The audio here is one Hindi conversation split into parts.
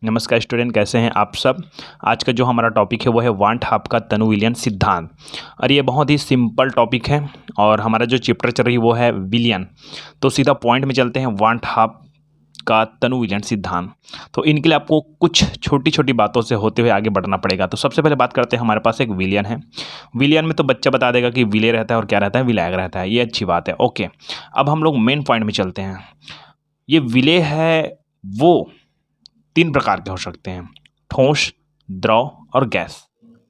नमस्कार स्टूडेंट, कैसे हैं आप सब। आज का जो हमारा टॉपिक है वो है वांट हाफ का तनु विलियन सिद्धांत। और ये बहुत ही सिंपल टॉपिक है और हमारा जो चैप्टर चल रही है वो है विलियन। तो सीधा पॉइंट में चलते हैं, वांट हाफ का तनु विलियन सिद्धांत। तो इनके लिए आपको कुछ छोटी छोटी बातों से होते हुए आगे बढ़ना पड़ेगा। तो सबसे पहले बात करते हैं, हमारे पास एक विलियन है। विलियन में तो बच्चा बता देगा कि विले रहता है और क्या रहता है, विलायक रहता है। ये अच्छी बात है, ओके। अब हम लोग मेन पॉइंट में चलते हैं। ये विलेय है वो तीन प्रकार के हो सकते हैं, ठोस, द्रव और गैस।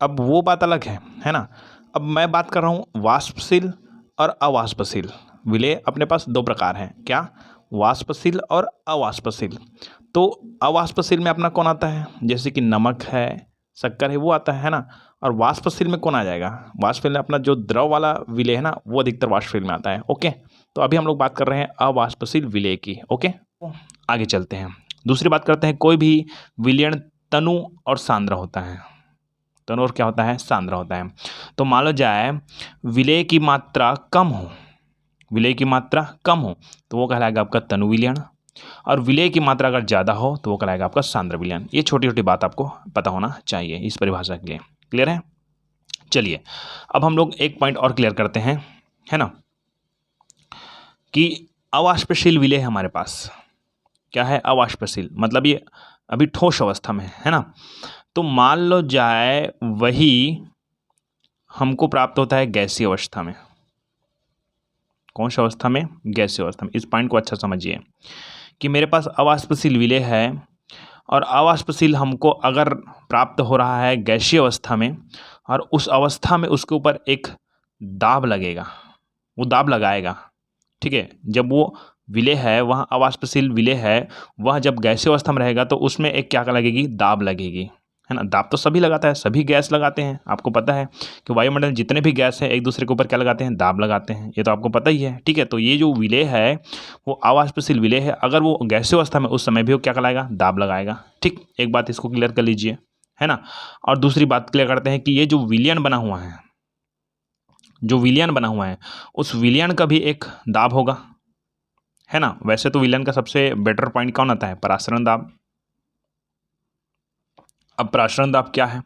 अब वो बात अलग है ना। अब मैं बात कर रहा हूँ वाष्पशील और अवाष्पशील। विलेय अपने पास दो प्रकार हैं, क्या, वाष्पशील और अवाष्पशील। तो अवाष्पशील में अपना कौन आता है, जैसे कि नमक है, शक्कर है, वो आता है ना। और वाष्पशील में कौन आ जाएगा, वाष्पशील में अपना जो द्रव वाला विलेय है ना, वो अधिकतर वाष्पशील में आता है, ओके। तो अभी हम लोग बात कर रहे हैं अवाष्पशील विलेय की, ओके। आगे चलते हैं, दूसरी बात करते हैं। कोई भी विलयन तनु और सांद्र होता है। तनु और क्या होता है, सांद्र होता है। तो मान लो जाए विलेय की मात्रा कम हो, विलेय की मात्रा कम हो तो वो कहलाएगा आपका तनु विलयन। और विलेय की मात्रा अगर ज़्यादा हो तो वो कहलाएगा आपका सांद्र विलयन। ये छोटी छोटी बात आपको पता होना चाहिए इस परिभाषा के लिए। क्लियर है। चलिए अब हम लोग एक पॉइंट और क्लियर करते हैं, है ना, कि अवाष्पशील विलेय हमारे पास क्या है, अवाष्पशील मतलब ये अभी ठोस अवस्था में है ना। तो मान लो जाए वही हमको प्राप्त होता है गैसीय अवस्था में। कौन सी अवस्था में, गैसीय अवस्था में। इस पॉइंट को अच्छा समझिए कि मेरे पास अवाष्पशील विलेय है और अवाष्पशील हमको अगर प्राप्त हो रहा है गैसीय अवस्था में, और उस अवस्था में उसके ऊपर एक दाब लगेगा, वो दाब लगाएगा, ठीक है। जब वो विलेय है, वहाँ अवाष्पशील विलेय है, वह जब गैसीय अवस्था में रहेगा तो उसमें एक क्या लगेगी, दाब लगेगी, है ना। दाब तो सभी लगाता है, सभी गैस लगाते हैं। आपको पता है कि वायुमंडल में जितने भी गैस हैं एक दूसरे के ऊपर क्या लगाते हैं, दाब लगाते हैं। ये तो आपको पता ही है, ठीक है। तो ये जो विलेय है वो अवाष्पशील विलेय है। अगर वो गैसीय अवस्था में उस समय भी वो क्या लगाएगा, दाब लगाएगा, ठीक। एक बात इसको क्लियर कर लीजिए, है ना। और दूसरी बात क्लियर करते हैं कि ये जो विलियन बना हुआ है, जो विलियन बना हुआ है, उस विलियन का भी एक दाब होगा, है ना। वैसे तो विलयन का सबसे बेटर पॉइंट कौन आता है, परासरण दाब। अब परासरण दाब क्या है,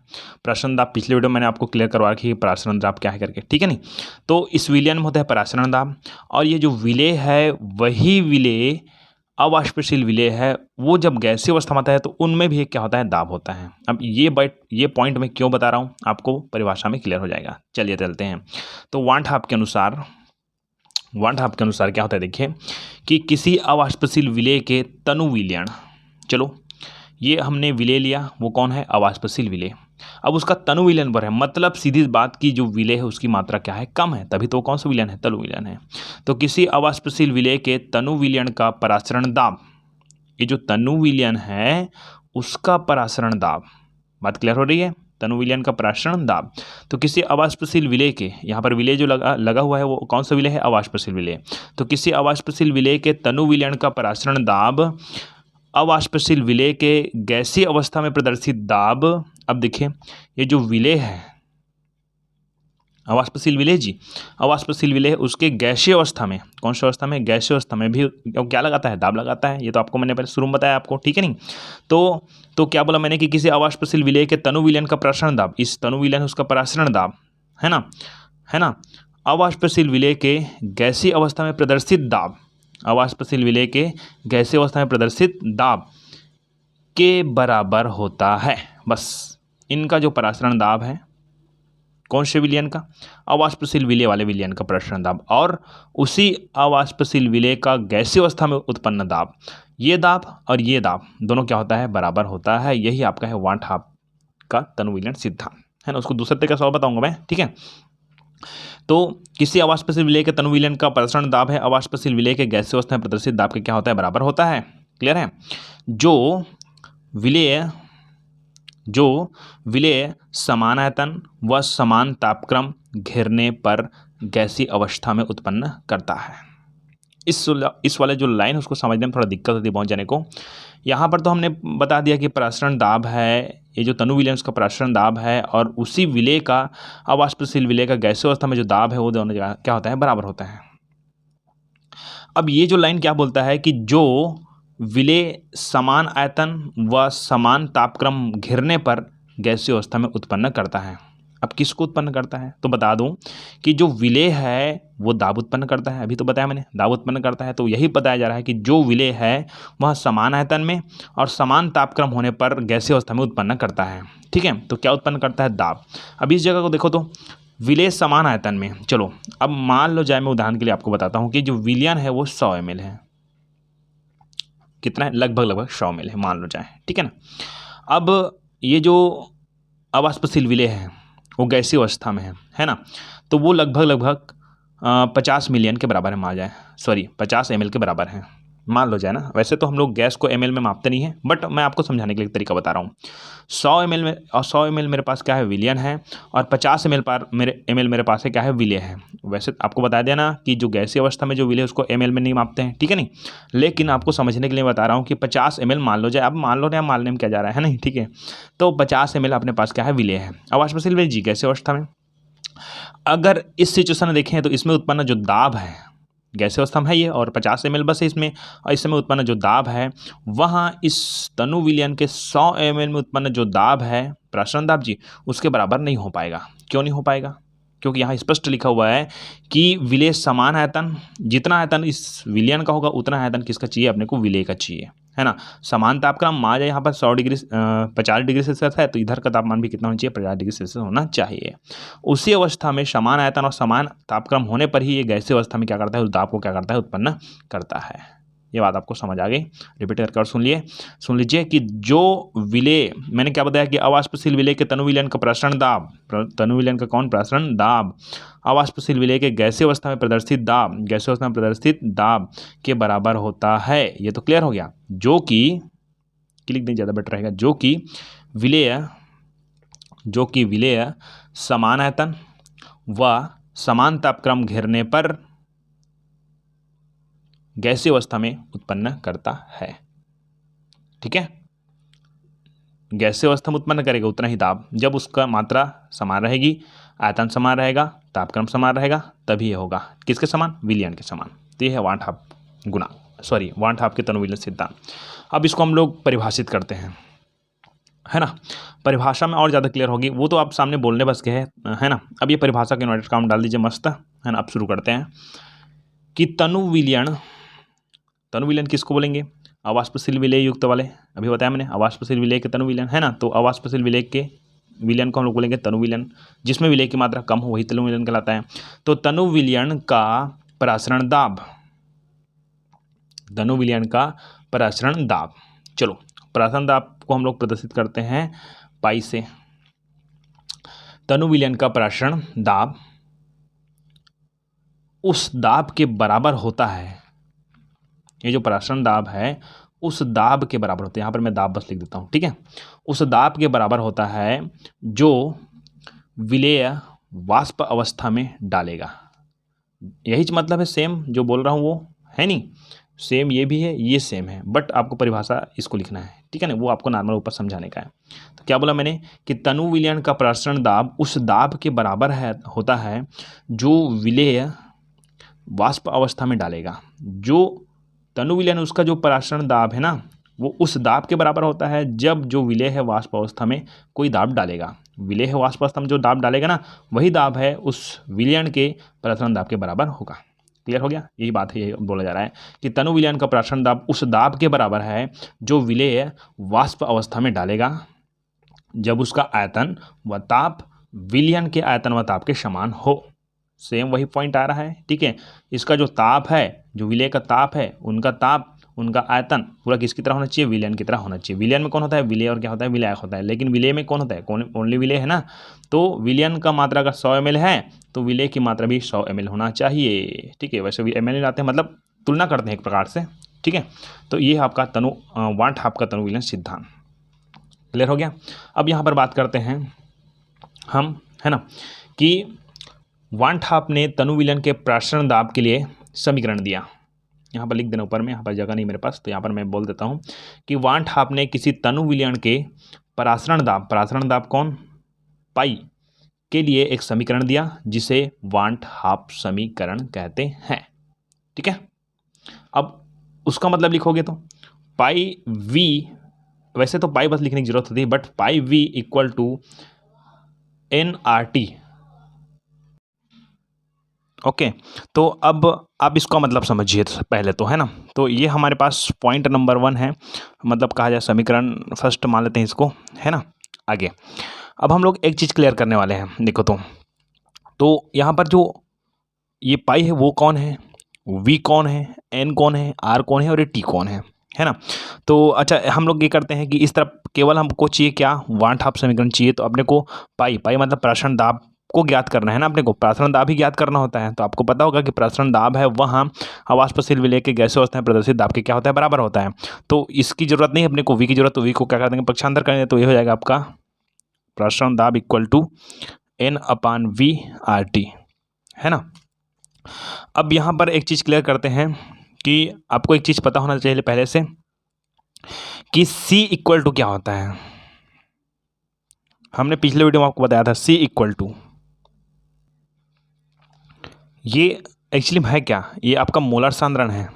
परासरण दाब पिछले वीडियो में मैंने आपको क्लियर करवा रखी है परासरण दाब क्या है करके, ठीक है नहीं। तो इस विलयन में होता है परासरण दाब। और ये जो विलेय है वही विलेय अवाष्पशील विलेय है, वो जब गैसीय अवस्था में आता है तो उनमें भी एक क्या होता है, दाब होता है। अब ये पॉइंट मैं क्यों बता रहा हूँ आपको परिभाषा में क्लियर हो जाएगा। चलिए चलते हैं। तो वांट हाफ के अनुसार, वांट हाफ के अनुसार क्या होता है, देखिए कि किसी अवाष्पशील विलेय के तनु विलयन, चलो ये हमने विलेय लिया, वो कौन है, अवाष्पशील विलेय। अब उसका तनु विलयन पर है, मतलब सीधी बात की जो विलेय है उसकी मात्रा क्या है, कम है, तभी तो कौन सा विलयन है, तनु विलयन है। तो किसी अवाष्पशील विलेय के तनु विलयन का परासरण दाब, ये जो तनु विलयन है उसका परासरण दाब, बात क्लियर हो रही है, तनु विलयन का परासरण दाब। तो किसी अवाष्पशील विलेय के, यहाँ पर विलेय जो लगा हुआ है वो कौन सा विलेय है, अवाष्पशील विलेय। तो किसी अवाष्पशील विलेय के तनु विलयन का परासरण दाब अवाष्पशील विलेय के गैसीय अवस्था में प्रदर्शित दाब। अब देखिए ये जो विलेय है अवाष्पशील विलेय जी, अवाष्पशील विलेय उसके गैसीय अवस्था में, कौन सी अवस्था में, गैसीय अवस्था में भी क्या लगाता है, दाब लगाता है। ये तो आपको मैंने पहले शुरू में बताया आपको, ठीक है नहीं। तो क्या बोला मैंने कि किसी अवाष्पशील विलेय के तनु विलयन का परासरण दाब, इस तनु विलयन उसका परासरण दाब, है ना, है ना। अवाष्पशील विलेय के गैसीय अवस्था में प्रदर्शित दाब, अवाष्पशील विलेय के गैसीय अवस्था में प्रदर्शित दाब के बराबर होता है। बस इनका जो परासरण दाब है, कौन से विलयन का, अवाष्पशील विलेय वाले विलयन का परासरण दाब, और उसी अवाष्पशील विलेय का गैसीय अवस्था में उत्पन्न दाब, ये दाब और ये दाब दोनों क्या होता है, बराबर होता है। यही आपका है वांट हाफ का तनु विलयन सिद्धांत, है ना। उसको दूसरे तरीके से और बताऊंगा मैं, ठीक है। तो किसी अवाष्पशील विलेय के तनु विलयन का परासरण दाब है अवाष्पशील विलेय के गैसीय अवस्था में प्रदर्शित दाब के क्या होता है, बराबर होता है। क्लियर है। जो विलेय समान आयतन व समान तापक्रम घेरने पर गैसीय अवस्था में उत्पन्न करता है। इस वाले जो लाइन उसको समझने में थोड़ा दिक्कत होती है पहुँच जाने को। यहाँ पर तो हमने बता दिया कि परासरण दाब है, ये जो तनु विलयन उसका परासरण दाब है, और उसी विलेय का अवाष्पशील विलेय का गैसीय अवस्था में जो दाब है वो दोनों जगह क्या होता है, बराबर होता है। अब ये जो लाइन क्या बोलता है कि जो विलेय समान आयतन व समान तापक्रम घिरने पर गैसीय अवस्था में उत्पन्न करता है। अब किसको उत्पन्न करता है? तो बता दूं कि जो विलेय है वो दाब उत्पन्न करता है। अभी तो बताया मैंने, दाब उत्पन्न करता है। तो यही बताया जा रहा है कि जो विलेय है वह समान आयतन में और समान तापक्रम होने पर गैसीय अवस्था में उत्पन्न करता है। ठीक है, तो क्या उत्पन्न करता है? दाब। अब इस जगह को देखो तो विलेय समान आयतन में, चलो अब मान लो जाए, मैं उदाहरण के लिए आपको बताता हूँ कि जो विलियन है वो 100 ml है। कितना है? लगभग 100 ml है, मान लो जाए। ठीक है ना। अब ये जो अवाष्पशील विलेय है वो गैसीय अवस्था में है ना, तो वो लगभग 50 मिलियन के बराबर है, मान जाए, सॉरी 50 ml के बराबर है, मान लो जाए ना। वैसे तो हम लोग गैस को ml में मापते नहीं है, बट मैं आपको समझाने के लिए तरीका बता रहा हूँ। 100 ml में, और 100 ml मेरे पास क्या है? विलियन है, और 50 ml मेरे पास है क्या है? विलेय है। वैसे आपको बता दिया ना कि जो गैसीय अवस्था में जो विलेय उसको ml में नहीं मापते हैं, ठीक है नहीं, लेकिन आपको समझने के लिए बता रहा हूँ कि 50 ml मान लो जाए। अब मान लो ना, मानने में क्या जा रहा है नहीं, ठीक है। तो 50 ml अपने पास क्या है? विलेय है। अवाष्पशील विलेय जी गैसीय अवस्था में। अगर इस सिचुएशन में देखें तो इसमें उत्पन्न जो दाब है, गैसीय अवस्था में है ये, और 50 ml बस है इसमें, और इसमें उत्पन्न जो दाब है वहाँ इस तनु विलयन के 100 ml में उत्पन्न जो दाब है, प्रसरण दाब जी, उसके बराबर नहीं हो पाएगा। क्यों नहीं हो पाएगा? क्योंकि यहाँ स्पष्ट लिखा हुआ है कि विलेय समान आयतन, जितना आयतन इस विलयन का होगा उतना आयतन किसका चाहिए? अपने को विलेय का चाहिए, है ना। समान तापक्रम मान जाए यहाँ पर 50 डिग्री सेल्सियस है, तो इधर का तापमान भी कितना होना चाहिए? 50 डिग्री सेल्सियस होना चाहिए। उसी अवस्था में समान आयतन और समान तापक्रम होने पर ही ये गैसीय अवस्था में क्या करता है? उस दाब को क्या करता है? उत्पन्न करता है। ये बात आपको समझ आ गई? रिपीट करके और सुन लीजिए कि जो विलेय, मैंने क्या बताया कि अवाष्पशील विलेय के तनु विलयन का प्रसरण दाब, तनु विलयन का कौन? प्रसरण दाब, अवाष्पशील विलेय के गैसीय अवस्था में प्रदर्शित दाब, गैसीय अवस्था में प्रदर्शित दाब के बराबर होता है। ये तो क्लियर हो गया। जो कि लिख दें, ज़्यादा बेटर रहेगा। जो कि विलेय समान आयतन व समान तापक्रम घेरने पर गैसीय अवस्था में उत्पन्न करता है। ठीक है, गैसीय अवस्था में उत्पन्न करेगा उतना ही दाब जब उसका मात्रा समान रहेगी, आयतन समान रहेगा, तापक्रम समान रहेगा, तभी ये होगा। किसके समान? विलयन के समान। तो ये है वाट हाफ के तनु विलयन सिद्धांत। अब इसको हम लोग परिभाषित करते हैं, है ना। परिभाषा में और ज़्यादा क्लियर होगी, वो तो आप सामने बोलने बस के है ना। अब ये परिभाषा के इन्वर्टेड कॉमा डाल दीजिए, मस्त, है ना। अब शुरू करते हैं कि तनु विलयन किसको बोलेंगे? अवाष्पशील विलेय युक्त वाले, अभी बताया मैंने, अवाष्पशील विलेय के तनु विलयन, है ना। तो अवाष्पशील विलेय के विलयन को हम लोग बोलेंगे तनु विलयन, जिसमें विलेय की मात्रा कम हो वही तनु विलयन कहलाता है। तो तनु विलयन का प्रसरण दाब, चलो प्रसरण दाब को हम लोग प्रदर्शित करते हैं पाई से। तनु विलयन का प्रसरण दाब उस दाब के बराबर होता है, ये जो प्रसरण दाब है उस दाब के बराबर होता है। यहाँ पर मैं दाब बस लिख देता हूँ, ठीक है। उस दाब के बराबर होता है जो विलेय वाष्प अवस्था में डालेगा। यही मतलब है, सेम जो बोल रहा हूँ वो है नहीं, सेम ये भी है, ये सेम है, बट आपको परिभाषा इसको लिखना है, ठीक है ना। वो आपको नॉर्मल ऊपर समझाने का है। तो क्या बोला मैंने कि तनु विलयन का प्रसरण दाब उस दाब के बराबर होता है जो विलेय वाष्प अवस्था में डालेगा। जो तनु विलयन उसका जो प्रसरण दाब है ना, वो उस दाब के बराबर होता है जब जो विलेय है वाष्प अवस्था में कोई दाब डालेगा। विलेय है वाष्प अवस्था में जो दाब डालेगा ना, वही दाब है उस विलयन के प्रसरण दाब के बराबर होगा। क्लियर हो गया? यही बात है, यही बोला जा रहा है कि तनु विलयन का प्रसरण दाब उस दाब के बराबर है जो विलेय वाष्प अवस्था में डालेगा जब उसका आयतन व ताप विलयन के आयतन व ताप के समान हो। सेम वही पॉइंट आ रहा है, ठीक है। इसका जो ताप है, जो विलेय का ताप है, उनका ताप, उनका आयतन पूरा किसकी तरह होना चाहिए? विलयन की तरह होना चाहिए। विलयन में कौन होता है? विलेय, और क्या होता है? विलायक होता है। लेकिन विलेय में कौन होता है? कौन? ओनली विलेय है ना। तो विलयन का मात्रा अगर 100 ml है तो विलेय की मात्रा भी 100 ml होना चाहिए, ठीक है। वैसे भी ml लाते हैं, मतलब तुलना करते हैं एक प्रकार से, ठीक है। तो ये आपका वाट हाफ का तनु विलयन सिद्धांत। क्लियर हो गया? अब यहाँ पर बात करते हैं हम, है ना, कि वाट हाफ ने तनु विलयन के प्रसरण दाब के लिए समीकरण दिया। यहाँ पर लिख देना ऊपर में, यहाँ पर जगह नहीं मेरे पास, तो यहाँ पर मैं बोल देता हूँ कि वाट हाफ ने किसी तनु विलयन के प्रसरण दाब कौन? पाई के लिए एक समीकरण दिया जिसे वाट हाफ समीकरण कहते हैं, ठीक है। अब उसका मतलब लिखोगे तो पाई वी, वैसे तो पाई बस लिखने की जरूरत होती है, but pi V equal to n R T. Okay, तो अब आप इसका मतलब समझिए पहले तो, है ना। तो ये हमारे पास पॉइंट नंबर 1 है, मतलब कहा जाए समीकरण फर्स्ट मान लेते हैं इसको, है ना। आगे अब हम लोग एक चीज़ क्लियर करने वाले हैं, देखो तो यहाँ पर जो ये पाई है वो कौन है, वी कौन है, एन कौन है, आर कौन है और ये टी कौन है ना। तो अच्छा, हम लोग ये करते हैं कि इस तरफ केवल हमको चाहिए क्या, वांट हाफ समीकरण चाहिए। तो अपने को पाई मतलब प्रसरण दाब को ज्ञात करना है ना, अपने को प्रसरण दाब ही ज्ञात करना होता है। तो आपको पता होगा कि प्रसरण दाब है वह अवाष्पशील विलेय के गैसीय अवस्था में प्रदर्शित दाब के क्या होता है, बराबर होता है। तो इसकी जरूरत नहीं है अपने को वी की जरूरत, तो वी को क्या कर देंगे, पक्षांतर करेंगे, तो ये हो जाएगा आपका प्रसरण दाब equal to n upon V R T, है ना। अब यहाँ पर एक चीज़ क्लियर करते हैं कि आपको एक चीज़ पता होना चाहिए पहले से कि C इक्वल टू क्या होता है। हमने पिछले वीडियो में आपको बताया था C इक्वल टू, ये एक्चुअली है क्या, ये आपका मोलर सांद्रण है।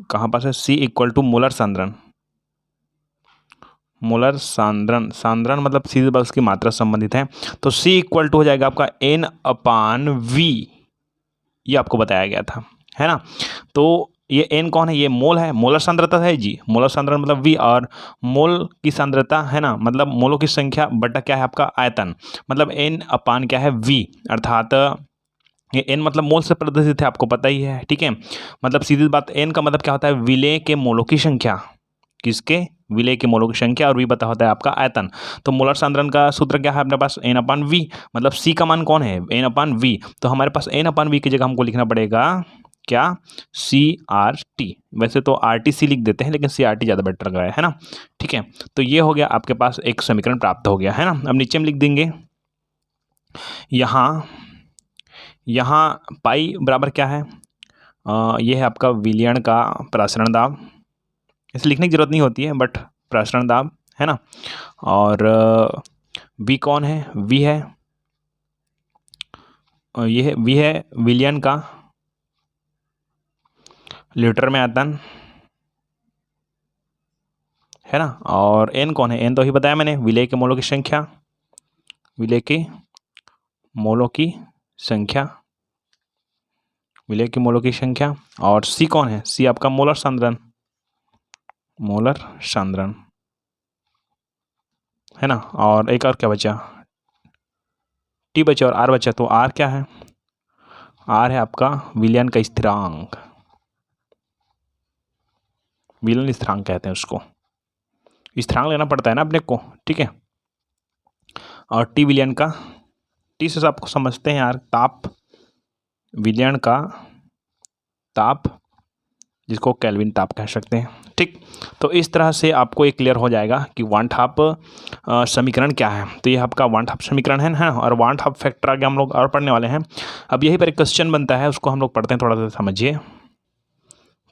कहाँ पास है, C इक्वल टू मोलर सांद्रण। मोलर सांद्रण, सांद्रण मतलब सीधे बल की मात्रा संबंधित है। तो C इक्वल टू हो जाएगा आपका N अपान V, ये आपको बताया गया था, है ना। तो ये n कौन है, ये मोल है, मोलर सांद्रता है जी, मोलर सांद्रण मतलब v, और मोल की सांद्रता है ना, मतलब मोलों की संख्या बटा क्या है आपका आयतन, मतलब n अपान क्या है v, अर्थात ये n मतलब मोल से प्रदर्शित है, आपको पता ही है, ठीक है। मतलब सीधी बात, n का मतलब क्या होता है, विलेय के मोलों की संख्या, किसके, विलेय के मोलों की संख्या, और v पता होता है आपका आयतन। तो मोलर सांद्रण का सूत्र क्या है अपने पास, n अपान v, मतलब c का मान कौन है, n अपान v। तो हमारे पास n अपान v की जगह हमको लिखना पड़ेगा क्या, सी आर टी। वैसे तो आर टी सी लिख देते हैं, लेकिन सी आर टी ज़्यादा बेटर लग रहा है ना, ठीक है। तो ये हो गया आपके पास एक समीकरण प्राप्त हो गया, है ना। अब नीचे में लिख देंगे, यहाँ पाई बराबर क्या है, ये है आपका विलयन का प्रसरण दाब, इसे लिखने की जरूरत नहीं होती है, बट प्रसरण दाब, है ना। और वी कौन है, वी है, ये है वी है विलयन का लीटर में आयतन, है ना। और एन कौन है, एन तो ही बताया मैंने, विलेय के मोलों की संख्या, विलेय के मोलों की संख्या, विलेय के मोलों की संख्या। और सी कौन है, सी आपका मोलर सांद्रण, मोलर सांद्रण, है ना। और एक और क्या बचा, टी बचा, और आर बचा। तो आर क्या है, आर है आपका विलयन का स्थिरांक, विलयन स्थिरांक कहते हैं उसको, स्थिरांक लेना पड़ता है ना अपने को, ठीक है। और टी विलयन का, टी से आपको समझते हैं यार, ताप, विलयन का ताप, जिसको केल्विन ताप कह सकते हैं, ठीक। तो इस तरह से आपको ये क्लियर हो जाएगा कि वांट हाफ समीकरण क्या है। तो ये आपका वांट हाफ समीकरण है, और वांट हाफ फैक्टर आगे हम लोग और पढ़ने वाले हैं। अब यहीं पर एक क्वेश्चन बनता है, उसको हम लोग पढ़ते हैं, थोड़ा सा समझिए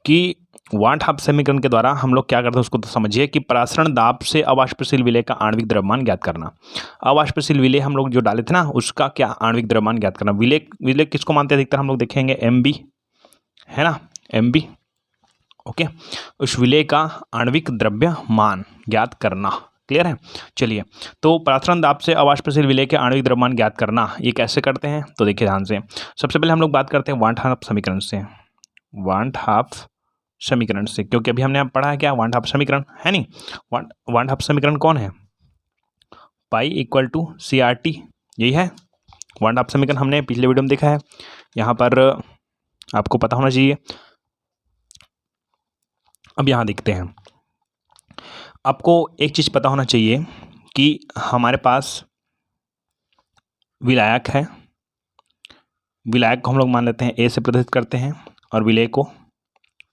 कि वांट हाफ समीकरण के द्वारा हम लोग क्या करते हैं उसको तो समझिए कि प्रसरण दाब से अवाष्पशील विलेय का आणविक द्रव्यमान ज्ञात करना। अवाष्पशील विलेय हम लोग जो डाले थे ना, उसका क्या आणविक द्रव्यमान ज्ञात करना। विलेय किसको मानते हैं, अधिकतर हम लोग देखेंगे एम, है ना, एम, ओके। उस विलेय का आणविक द्रव्यमान ज्ञात करना, क्लियर है। चलिए, तो प्रसरण दाब से अवाष्पशील विलेय के आणविक द्रव्यमान ज्ञात करना, ये कैसे करते हैं, तो देखिए ध्यान से। सबसे पहले हम लोग बात करते हैं वांट हाफ समीकरण से, वांट हाफ समीकरण से, क्योंकि अभी हमने पढ़ा है क्या, वांट हाफ समीकरण, है नहीं। वांट हाफ समीकरण कौन है, pi equal to C R T, यही है वांट हाफ समीकरण, हमने पिछले वीडियो में देखा है। यहाँ पर आपको पता होना चाहिए। अब यहाँ देखते हैं, आपको एक चीज़ पता होना चाहिए कि हमारे पास विलायक है, विलायक को हम लोग मान लेते हैं ए से प्रदर्शित करते हैं, और विलेय को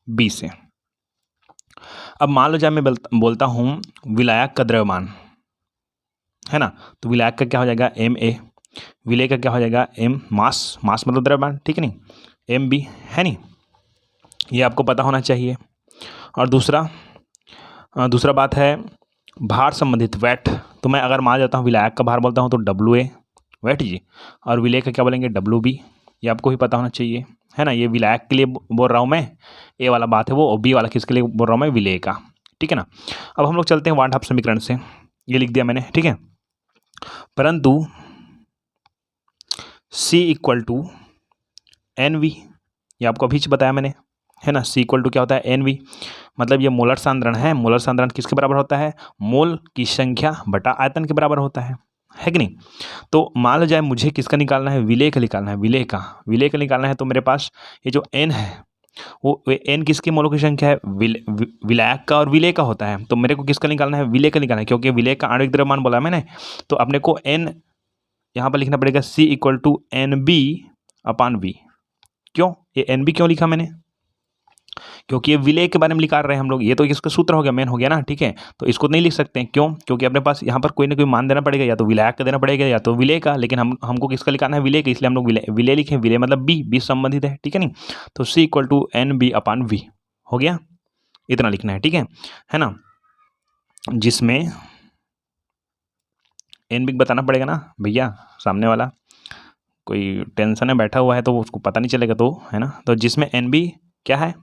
बी से। अब मान लो जब मैं बोलता हूँ विलायक का द्रव्यमान, है ना, तो विलायक का क्या हो जाएगा एम ए, विलेय का क्या हो जाएगा एम, मास, मास मतलब द्रव्यमान, ठीक है नहीं, एम बी, है नहीं, ये आपको पता होना चाहिए। और दूसरा बात है भार संबंधित वेट। तो मैं अगर मान जाता हूँ विलायक का भार बोलता हूँ तो डब्ल्यू ए वेट जी, और विलेय का क्या बोलेंगे डब्ल्यू बी, ये आपको ही पता होना चाहिए, है ना। ये विलायक के लिए बोल रहा हूँ मैं, ए वाला बात है वो, और बी वाला किसके लिए बोल रहा हूँ मैं, विलेय का, ठीक है ना। अब हम लोग चलते हैं वाट हाफ समीकरण से, ये लिख दिया मैंने, ठीक है। परंतु C equal to n V, ये आपको अभी बताया मैंने, है ना। C इक्वल टू क्या होता है, एन वी, मतलब ये मोलर सांद्रण है। मोलर सांद्रण किसके बराबर होता है, मोल की संख्या बटा आयतन के बराबर होता है कि नहीं। तो मान लो जाए मुझे किसका निकालना है, विलेय का निकालना है, विलेय का निकालना है। तो मेरे पास ये जो n है वो n किसकी मोलों की संख्या है, विलायक का और विलेय का होता है। तो मेरे को किसका निकालना है, विलेय का निकालना है, क्योंकि विलेय का आणविक द्रव्यमान बोला मैंने। तो अपने को n यहाँ पर लिखना पड़ेगा C equal to N B upon V. क्यों ये एन बी क्यों लिखा मैंने, क्योंकि ये विलेय के बारे में लिखा रहे हैं हम लोग। ये तो इसका सूत्र हो गया, मेन हो गया ना, ठीक है। तो इसको नहीं लिख सकते हैं, क्यों, क्योंकि अपने पास यहाँ पर कोई ना कोई मान देना पड़ेगा, या तो विलायक का देना पड़ेगा या तो विलेय का। लेकिन हमको किसका लिखाना है, विलेय का, इसलिए हम लोग विलेय लिखे। विलेय मतलब बी संबंधित है, ठीक है नहीं। तो C equal to N B upon V हो गया, इतना लिखना है, ठीक है ना। जिसमें एन बी बताना पड़ेगा ना भैया, सामने वाला कोई टेंशन में बैठा हुआ है तो उसको पता नहीं चलेगा, तो है ना। तो जिसमें एन बी क्या है,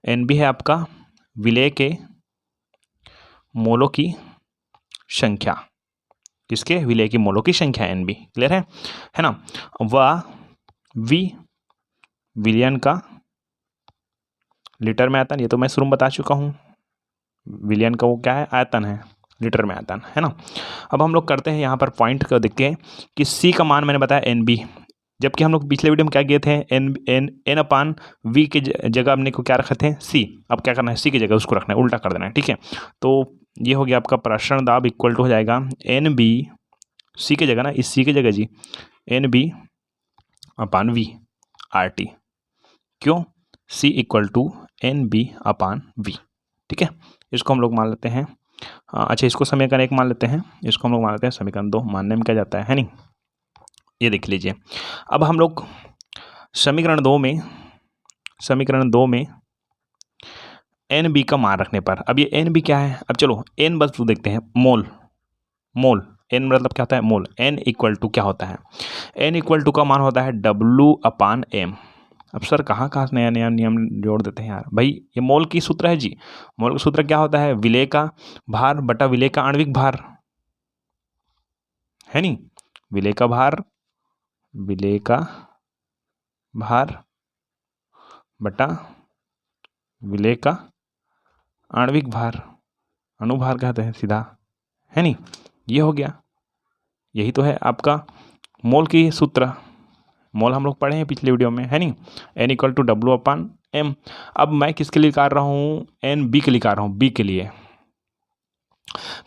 एन बी है आपका विलेय के मोलों की संख्या, किसके, विलेय की मोलों की संख्या, एन बी, क्लियर है ना। वह वी विलयन का लीटर में आयतन, ये तो मैं शुरू में बता चुका हूँ, विलयन का वो क्या है, आयतन है, लीटर में आयतन, है ना। अब हम लोग करते हैं यहाँ पर पॉइंट को देखते हैं कि C का मान मैंने बताया एन बी, जबकि हम लोग पिछले वीडियो में क्या किए थे, एन अपान वी के जगह हमने को क्या रखे थे, C। अब क्या करना है, C की जगह उसको रखना है, उल्टा कर देना है, ठीक है। तो ये हो गया आपका प्रसरण दाब इक्वल टू हो जाएगा एन बी, C की जगह ना, इस C की जगह जी, N B upon V R T. क्यों, C equal to N B upon V, ठीक है। इसको हम लोग मान लेते हैं, अच्छा इसको समीकरण 1 मान लेते हैं, इसको हम लोग मान लेते हैं समीकरण 2। मानने में क्या जाता है नहीं, ये देख लीजिए। अब हम लोग समीकरण 2 में एन बी का मान रखने पर, अब ये एन बी क्या है, अब चलो एन बस तो देखते हैं, मोल एन मतलब क्या होता है, मोल। एन इक्वल टू क्या होता है, एन इक्वल टू का मान होता है डब्लू अपान एम। अब सर कहाँ से नया नया नियम जोड़ देते हैं यार, भाई ये मोल की सूत्र है जी। मोल का सूत्र क्या होता है, विलेय का भार बटा विलेय का आणविक भार, है नहीं। विलेय का भार बटा विलेय का आणविक भार, अणुभार कहते हैं सीधा, है नहीं। ये हो गया, यही तो है आपका मोल की सूत्र। मोल हम लोग पढ़े हैं पिछले वीडियो में, है नहीं। N equal to W upon M. अब मैं किसके लिए निकाल रहा हूँ, एन बी के लिए निकाल रहा हूँ, बी के लिए।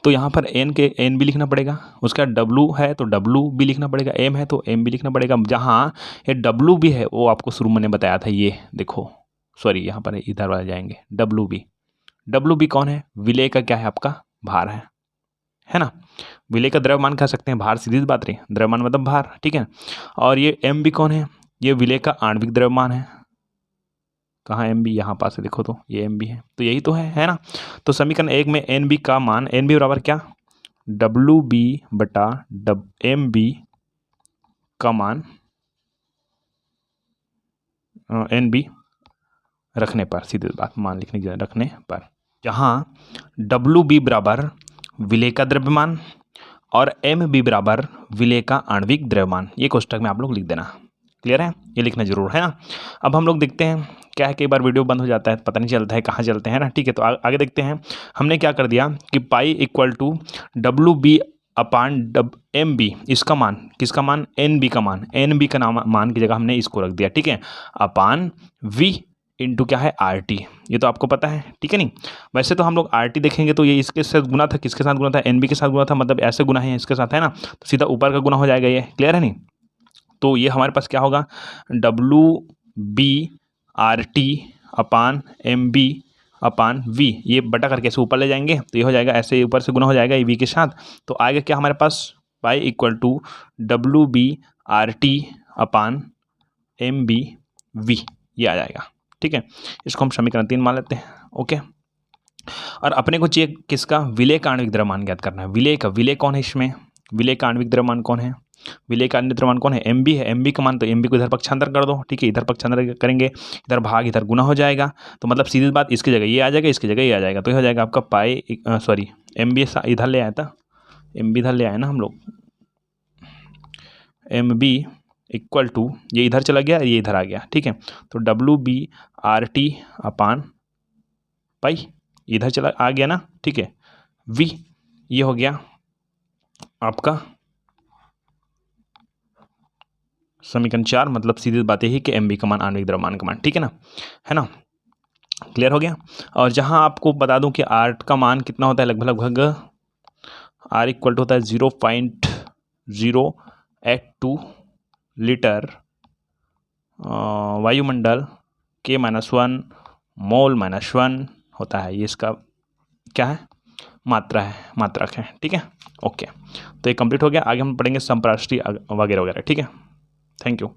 तो यहाँ पर एन बी लिखना पड़ेगा, उसका डब्लू है तो डब्लू बी लिखना पड़ेगा, एम है तो एम बी लिखना पड़ेगा। जहाँ ये डब्लू बी है वो आपको शुरू मैंने बताया था, ये देखो, सॉरी यहाँ पर इधर वाले जाएंगे, डब्लू बी कौन है, विलेय का क्या है आपका भार है ना। विलेय का द्रव्यमान कह सकते हैं, भार सीधी बात रही, द्रव्यमान मतलब भार, ठीक है। और ये एम बी कौन है, ये विलेय का आणविक द्रव्यमान है। कहाँ एम बी, यहाँ पास है देखो, तो ये एम बी है, तो यही तो है ना। तो समीकरण 1 में एन बी का मान, एन बी बराबर क्या, डब्लू बी बटा एम बी का मान एन बी रखने पर, सीधी बात, मान लिखने की रखने पर, जहाँ डब्लू बी बराबर विलेय का द्रव्यमान और एम बी बराबर विलेय का आणविक द्रव्यमान, ये कोष्टक में आप लोग लिख देना, क्लियर है, ये लिखना जरूर है ना। अब हम लोग देखते हैं क्या है, कई बार वीडियो बंद हो जाता है, पता नहीं चलता है कहाँ चलते हैं ना, ठीक है। तो आगे देखते हैं, हमने क्या कर दिया कि pi equal to W B upon M B, इसका मान, किसका मान, एन बी का मान, एन बी का मान की जगह हमने इसको रख दिया, ठीक है, अपान वी इंटू क्या है, आर टी। ये तो आपको पता है, ठीक है नहीं। वैसे तो हम लोग आर टी देखेंगे तो ये इसके साथ गुना था, किसके साथ गुना था, एन बी के साथ गुना था, मतलब ऐसे गुना है इसके साथ, है ना। तो सीधा ऊपर का गुना हो जाएगा, ये क्लियर है नहीं। तो ये हमारे पास क्या होगा, W B R T upon M B upon V, ये बटा करके ऐसे ऊपर ले जाएंगे तो ये हो जाएगा, ऐसे ऊपर से गुना हो जाएगा ये वी के साथ। तो आएगा क्या हमारे पास, pi equal to W B R T upon M B V, ये आ जाएगा, ठीक है। इसको हम समीकरण 3 मान लेते हैं, ओके। और अपने को चाहिए किसका, विलेय का आणविक द्रव्यमान ज्ञात करना है। विलेय कौन है इसमें, विलेय का आणविक द्रव्यमान कौन है, विलेय का अन्य द्रव्यमान कौन है, एम बी है। एम बी का मान, तो एम बी को इधर पक्षांतर कर दो, ठीक है, इधर पक्षांतर करेंगे, इधर भाग इधर गुना हो जाएगा, तो मतलब सीधी बात, इसकी जगह ये आ जाएगा, इसकी जगह ये आ जाएगा, तो ये हो जाएगा आपका पाई, सॉरी एम बी इधर ले आया था, एम बी इधर ले आए ना हम लोग, एम बी इक्वल टू, ये इधर चला गया, ये इधर आ गया, ठीक है, तो डब्ल्यू बी आर टी अपान पाई, इधर चला आ गया ना, ठीक है, वी ये हो गया आपका समीकरण 4, मतलब सीधी बात यही कि एम बी का मान आणविक द्रव्यमान का मान, ठीक है ना, क्लियर हो गया। और जहां आपको बता दूं कि आर का मान कितना होता है, लगभग आर इक्वल टू होता है 0.082 लीटर वायुमंडल के -1 मोल -1 होता है, ये इसका क्या है, मात्रक है, ठीक है, ओके। तो ये कंप्लीट हो गया, आगे हम पढ़ेंगे संप्राष्ट्रीय वगैरह वगैरह, ठीक है, थैंक यू।